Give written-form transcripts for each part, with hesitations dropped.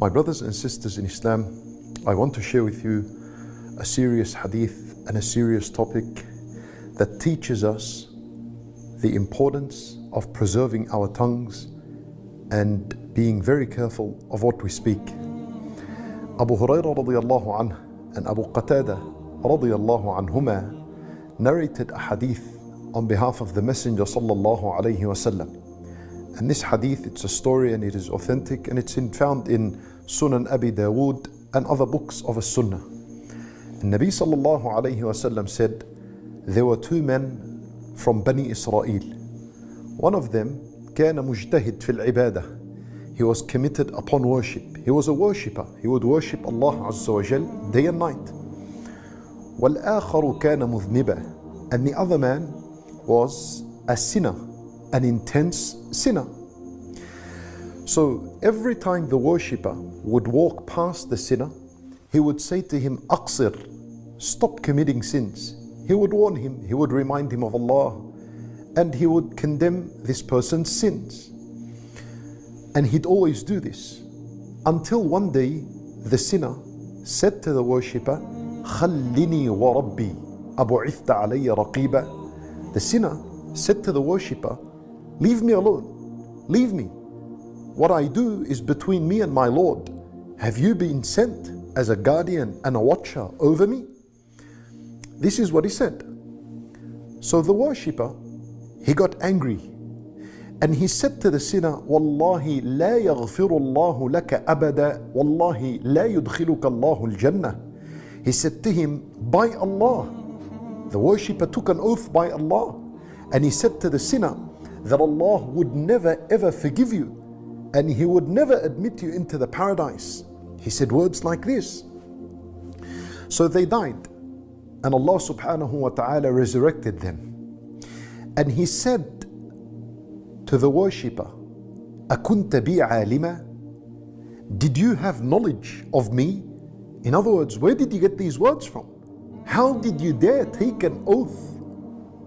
My brothers and sisters in Islam, I want to share with you a serious hadith and a serious topic that teaches us the importance of preserving our tongues and being very careful of what we speak. Abu Hurairah radiyallahu anhu and Abu Qatada radiyallahu anhuma narrated a hadith on behalf of the Messenger sallallahu alayhi wasallam. And this hadith, it's a story and it is authentic and it's found in Sunan Abi Dawood and other books of a Sunnah. And Nabi sallallahu alayhi wasallam said, there were two men from Bani Israel. One of them كان مجتهد في العبادة. He was committed upon worship. He was a worshipper. He would worship Allah Azza wa Jal day and night. والآخر كان مذنبا. And the other man was a sinner, an intense sinner. So every time the worshipper would walk past the sinner, he would say to him, "Aqsir, stop committing sins." He would warn him, he would remind him of Allah, and he would condemn this person's sins. And he'd always do this until one day the sinner said to the worshipper, "Khallini wa Rabbi, abu'ithta alayya raqiba." The sinner said to the worshipper, "Leave me alone, leave me. What I do is between me and my Lord. Have you been sent as a guardian and a watcher over me?" This is what he said. So the worshipper, he got angry and he said to the sinner, "Wallahi la yaghfiru Allahu laka abada, wallahi la yudkhiluka Allahu al-jannah." He said to him, "By Allah." The worshipper took an oath by Allah and he said to the sinner that Allah would never ever forgive you and He would never admit you into the paradise. He said words like this. So they died and Allah subhanahu wa ta'ala resurrected them. And He said to the worshipper, "Akunta bi alima?" Did you have knowledge of me? In other words, where did you get these words from? How did you dare take an oath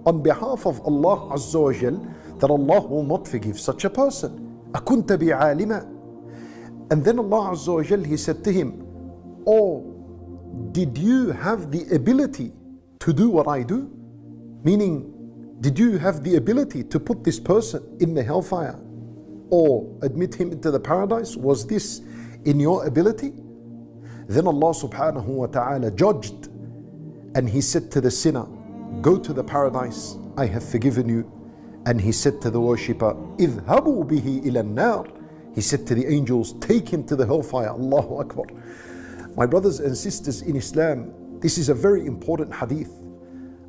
on behalf of Allah Azza wa Jal that Allah will not forgive such a person? Akunta bi alima? And then Allah Azza wa Jal, He said to him, "Oh, did you have the ability to do what I do?" Meaning, did you have the ability to put this person in the hellfire or admit him into the paradise? Was this in your ability? Then Allah subhanahu wa ta'ala judged and He said to the sinner, "Go to the paradise, I have forgiven you." And He said to the worshipper, "Idhabu bihi ila an-nar." He said to the angels, "Take him to the hellfire." Allahu Akbar. My brothers and sisters in Islam, this is a very important hadith.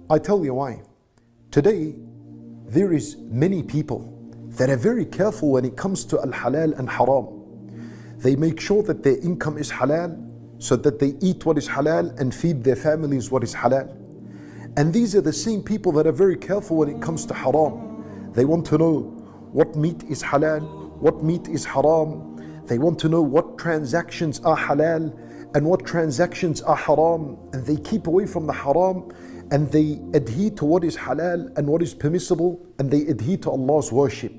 I tell you why. Today, there is many people that are very careful when it comes to al-halal and haram. They make sure that their income is halal, so that they eat what is halal and feed their families what is halal. And these are the same people that are very careful when it comes to haram. They want to know what meat is halal, what meat is haram. They want to know what transactions are halal and what transactions are haram. And they keep away from the haram and they adhere to what is halal and what is permissible, and they adhere to Allah's worship.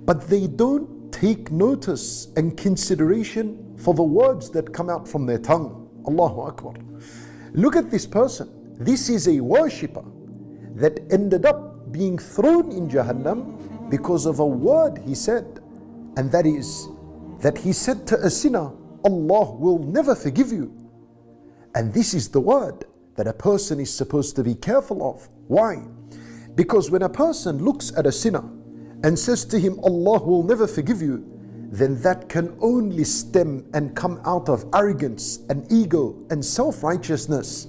But they don't take notice and consideration for the words that come out from their tongue. Allahu Akbar. Look at this person. This is a worshipper that ended up being thrown in Jahannam because of a word he said. And that is that he said to a sinner, "Allah will never forgive you." And this is the word that a person is supposed to be careful of. Why? Because when a person looks at a sinner and says to him, "Allah will never forgive you," then that can only stem and come out of arrogance and ego and self-righteousness.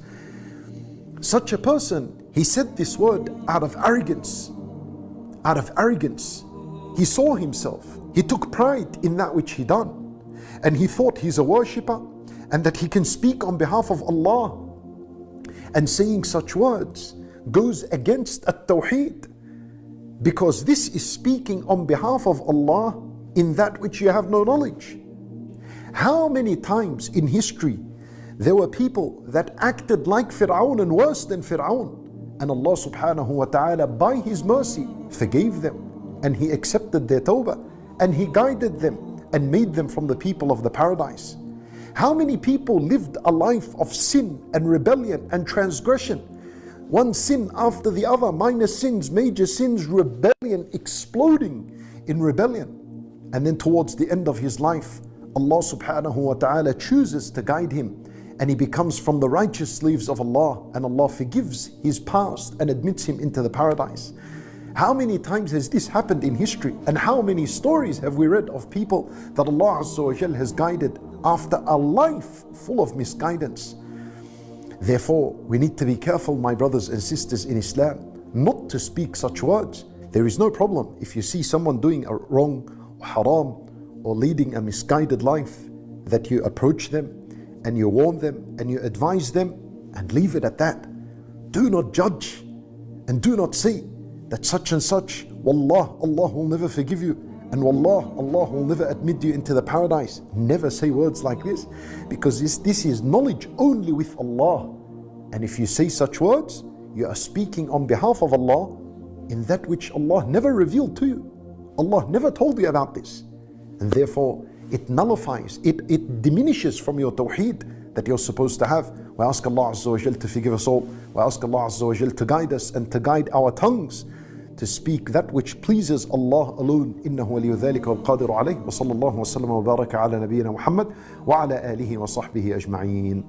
Such a person, he said this word out of arrogance. Out of arrogance. He saw himself. He took pride in that which he done. And he thought he's a worshipper and that he can speak on behalf of Allah. And saying such words goes against at-tawheed, because this is speaking on behalf of Allah in that which you have no knowledge. How many times in history there were people that acted like Fir'aun and worse than Fir'aun, and Allah subhanahu wa ta'ala by His mercy forgave them and He accepted their tawbah and He guided them and made them from the people of the paradise? How many people lived a life of sin and rebellion and transgression? One sin after the other, minor sins, major sins, rebellion, exploding in rebellion. And then towards the end of his life, Allah subhanahu wa ta'ala chooses to guide him, and he becomes from the righteous slaves of Allah, and Allah forgives his past and admits him into the paradise. How many times has this happened in history? And how many stories have we read of people that Allah Azza wa Jal has guided after a life full of misguidance? Therefore, we need to be careful, my brothers and sisters in Islam, not to speak such words. There is no problem if you see someone doing a wrong, haram, or leading a misguided life, that you approach them and you warn them and you advise them, and leave it at that. Do not judge, and do not say that such and such, wallah, Allah will never forgive you, and wallah, Allah will never admit you into the paradise. Never say words like this, because this is knowledge only with Allah. And if you say such words, you are speaking on behalf of Allah in that which Allah never revealed to you. Allah never told you about this. And therefore, it nullifies, it diminishes from your tawheed that you're supposed to have. We ask Allah Azza wa Jal to forgive us all. We ask Allah Azza wa Jal to guide us and to guide our tongues to speak that which pleases Allah alone. إنه ولي ذلك والقادر عليه. وصلى الله وسلم وبارك على نبينا محمد وعلى آله وصحبه أجمعين.